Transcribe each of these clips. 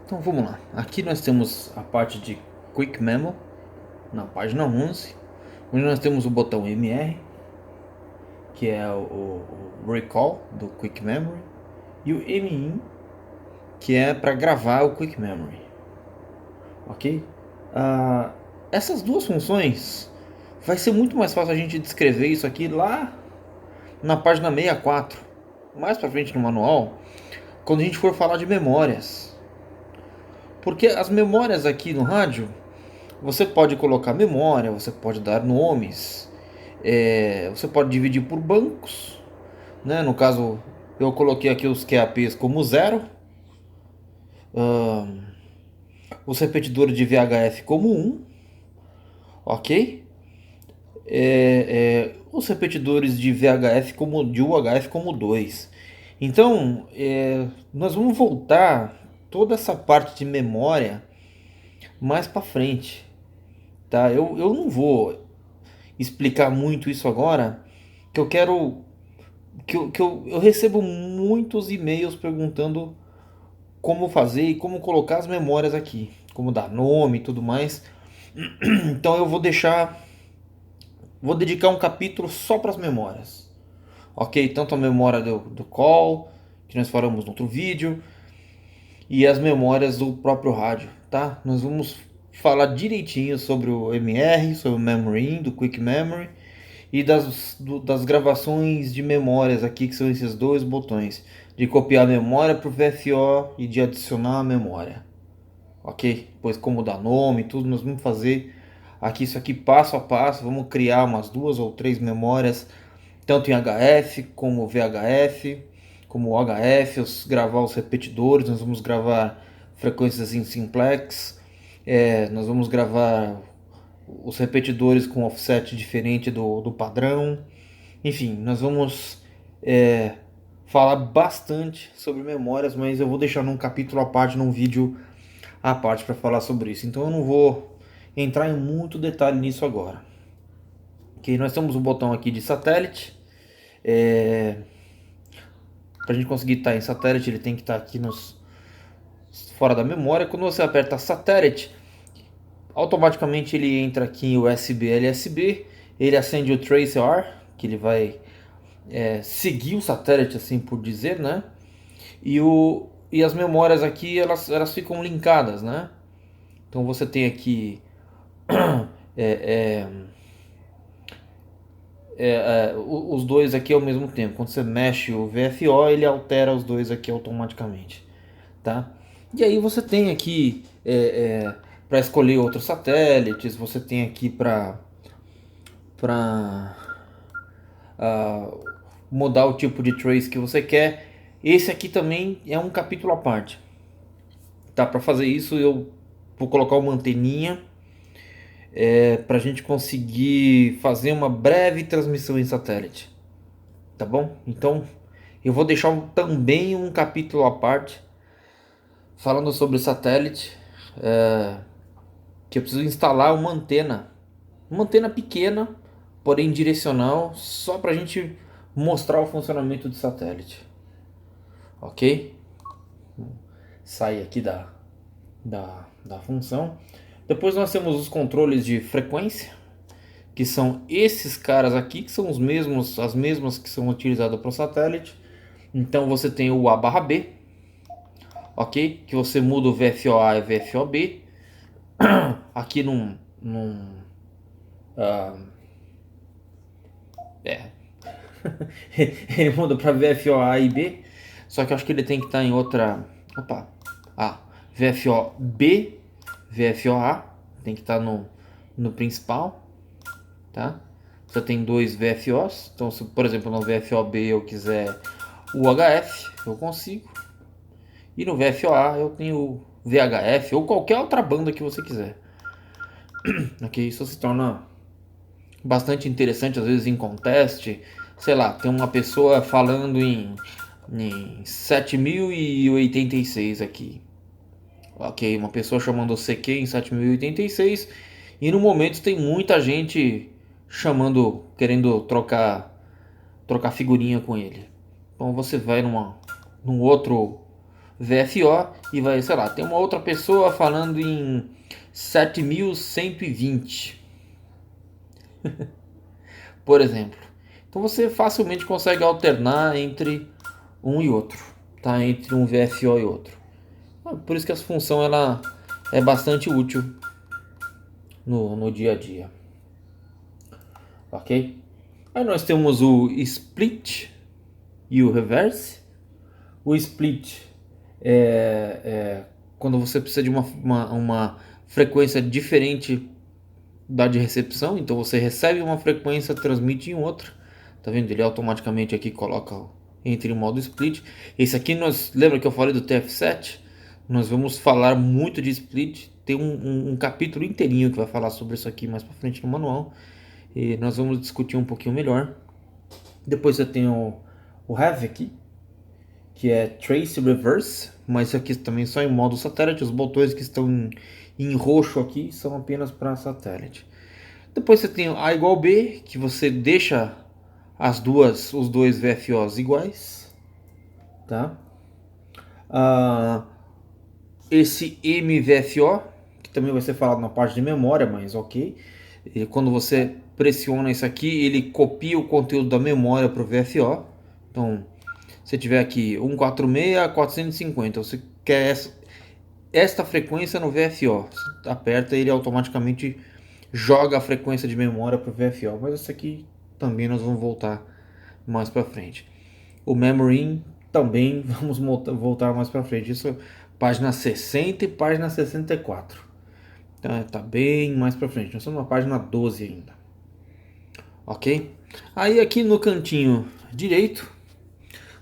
Então vamos lá. Aqui nós temos a parte de Quick Memo na página 11, onde nós temos o botão MR, que é o Recall do Quick Memory, e o MIN, que é para gravar o Quick Memory. Ok? Essas duas funções vai ser muito mais fácil a gente descrever isso aqui lá na página 64, mais para frente no manual, quando a gente for falar de memórias. Porque as memórias aqui no rádio, você pode colocar memória, você pode dar nomes, você pode dividir por bancos, né? No caso, eu coloquei aqui os QAPs como zero, os repetidores de VHF como um, ok? Os repetidores de VHF como de UHF como 2. Então, nós vamos voltar toda essa parte de memória mais para frente, tá? Eu não vou explicar muito isso agora, que eu quero eu recebo muitos e-mails perguntando como fazer e como colocar as memórias aqui, como dar nome e tudo mais. Então eu vou dedicar um capítulo só para as memórias, ok? Tanto a memória do call, que nós falamos no outro vídeo, e as memórias do próprio rádio, tá? Nós vamos falar direitinho sobre o MR, sobre o Memory In, do Quick Memory, e das gravações de memórias aqui, que são esses dois botões, de copiar a memória para o VFO e de adicionar a memória, ok? Pois como dar nome, tudo, nós vamos fazer aqui isso aqui passo a passo, vamos criar umas 2 ou 3 memórias, tanto em HF como VHF, como OHF, gravar os repetidores, nós vamos gravar frequências em simplex, nós vamos gravar os repetidores com offset diferente do padrão. Enfim, nós vamos falar bastante sobre memórias, mas eu vou deixar num capítulo à parte, num vídeo à parte para falar sobre isso. Então eu não vou entrar em muito detalhe nisso agora. Ok, nós temos o botão aqui de satélite. Para a gente conseguir estar em satélite, ele tem que estar aqui fora da memória. Quando você aperta satélite, automaticamente ele entra aqui em USB LSB, ele acende o tracer, que ele vai seguir o satélite, assim por dizer, né? E as memórias aqui, elas ficam linkadas, né? Então você tem aqui os dois aqui ao mesmo tempo. Quando você mexe o VFO, ele altera os dois aqui automaticamente, tá? E aí você tem aqui para escolher outros satélites, você tem aqui para mudar o tipo de trace que você quer. Esse aqui também é um capítulo à parte, tá? Para fazer isso eu vou colocar uma anteninha para a gente conseguir fazer uma breve transmissão em satélite, tá bom? Então eu vou deixar também um capítulo à parte falando sobre satélite, que eu preciso instalar uma antena pequena, porém direcional, só para a gente mostrar o funcionamento do satélite, ok? Sai aqui da função. Depois nós temos os controles de frequência, que são esses caras aqui, que são as mesmas que são utilizadas para o satélite. Então você tem o A/B, ok? Que você muda o VFOA e VFOB. Aqui ele muda para VFOA e B, só que eu acho que ele tem que estar em outra. Opa! VFOB, VFOA, tem que estar no principal, tá? Você tem dois VFOs, então se por exemplo no VFOB eu quiser o HF, eu consigo. E no VFOA eu tenho o VHF ou qualquer outra banda que você quiser. Ok, isso se torna bastante interessante às vezes em contest. Sei lá, tem uma pessoa falando em 7086 aqui. Ok, uma pessoa chamando o CQ em 7086 e no momento tem muita gente chamando, querendo trocar figurinha com ele. Então você vai num outro VFO e vai, sei lá, tem uma outra pessoa falando em 7120, por exemplo. Então você facilmente consegue alternar entre um e outro, tá? Entre um VFO e outro. Por isso que essa função ela é bastante útil no dia a dia, ok? Aí nós temos o split e o reverse. O split é quando você precisa de uma frequência diferente da de recepção, então você recebe uma frequência, transmite em outra, tá vendo? Ele automaticamente aqui coloca entre o modo split. Esse aqui nós lembra que eu falei do TF7? Nós vamos falar muito de split, tem um capítulo inteirinho que vai falar sobre isso aqui mais para frente no manual, e nós vamos discutir um pouquinho melhor. Depois você tem o have aqui, que é trace reverse, mas isso aqui também só em modo satélite. Os botões que estão em roxo aqui são apenas para satélite. Depois você tem o A igual B, que você deixa os dois VFOs iguais, tá? Esse MVFO, que também vai ser falado na parte de memória, mas ok. E quando você pressiona isso aqui, ele copia o conteúdo da memória para o VFO. Então, se tiver aqui 146, 450, você quer esta frequência no VFO, você aperta e ele automaticamente joga a frequência de memória para o VFO. Mas isso aqui também nós vamos voltar mais para frente. O memory também vamos voltar mais para frente. Isso página 60 e página 64. Então tá bem mais para frente. Nós estamos na página 12 ainda. Ok? Aí aqui no cantinho direito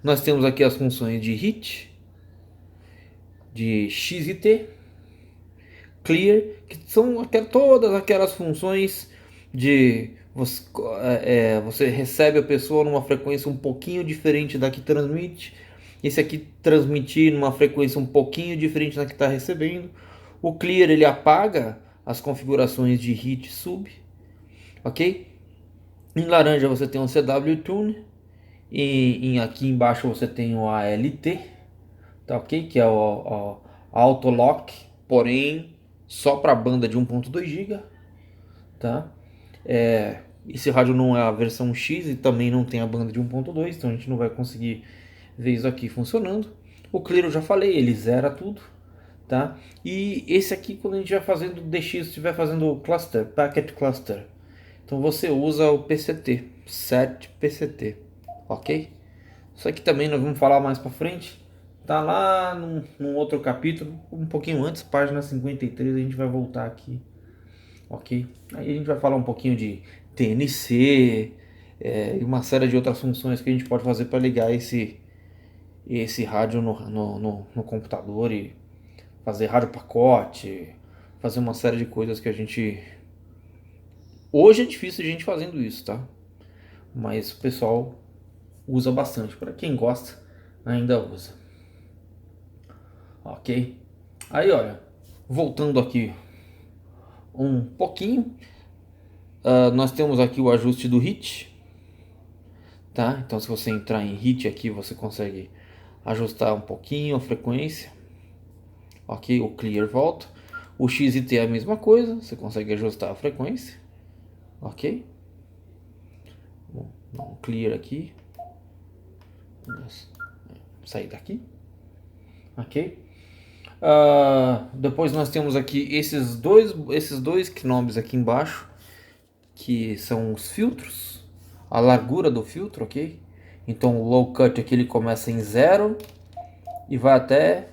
nós temos aqui as funções de hit, de x e t, clear, que são todas aquelas funções de você recebe a pessoa numa frequência um pouquinho diferente da que transmite. Esse aqui transmitir numa frequência um pouquinho diferente da que está recebendo. O clear ele apaga as configurações de hit sub, ok? Em laranja você tem o CW Tune e aqui embaixo você tem o ALT, tá ok? Que é o Auto Lock, porém só para banda de 1.2 GB, tá? Esse rádio não é a versão X e também não tem a banda de 1.2, então a gente não vai conseguir ver isso aqui funcionando. O Clear eu já falei, ele zera tudo, tá? E esse aqui quando a gente vai fazendo DX, estiver fazendo cluster, packet cluster, então você usa o PCT, set PCT, ok? Isso aqui também nós vamos falar mais para frente, tá lá num outro capítulo, um pouquinho antes, página 53, a gente vai voltar aqui, ok? Aí a gente vai falar um pouquinho de TNC e uma série de outras funções que a gente pode fazer para ligar esse rádio no computador e fazer rádio pacote, fazer uma série de coisas que a gente... Hoje é difícil a gente fazendo isso, tá? Mas o pessoal usa bastante. Para quem gosta, ainda usa. Ok? Aí, olha, voltando aqui um pouquinho, nós temos aqui o ajuste do hit, tá? Então, se você entrar em hit aqui, você consegue ajustar um pouquinho a frequência, ok? O clear volta. O X e T é a mesma coisa, você consegue ajustar a frequência, ok? Bom, um clear aqui, vamos sair daqui, ok? Depois nós temos aqui esses dois knobs aqui embaixo, que são os filtros, a largura do filtro, ok? Então o low cut aqui ele começa em 0 e vai até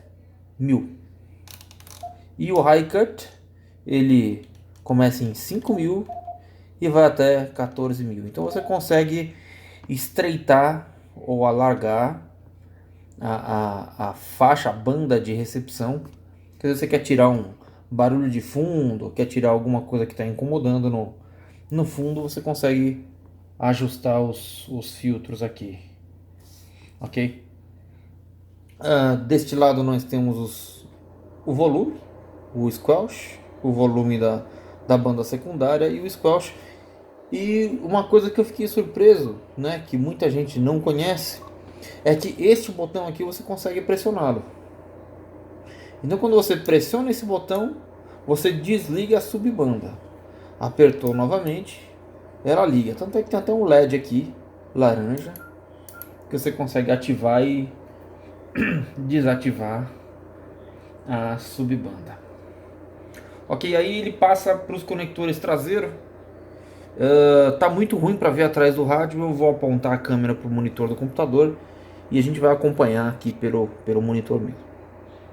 1000. E o high cut ele começa em 5000 e vai até 14000. Então você consegue estreitar ou alargar a faixa, a banda de recepção. Se você quer tirar um barulho de fundo, quer tirar alguma coisa que está incomodando no fundo, você consegue ajustar os filtros aqui, ok? Deste lado nós temos o volume, o squelch, o volume da banda secundária e o squelch. E uma coisa que eu fiquei surpreso, né, que muita gente não conhece, é que este botão aqui você consegue pressioná-lo, Então quando você pressiona esse botão, você desliga a subbanda. Apertou novamente, ela liga. Tanto é que tem até um LED aqui, laranja, que você consegue ativar e desativar a subbanda. Ok, aí ele passa para os conectores traseiros. Tá muito ruim para ver atrás do rádio. Eu vou apontar a câmera para o monitor do computador e a gente vai acompanhar aqui pelo monitor mesmo.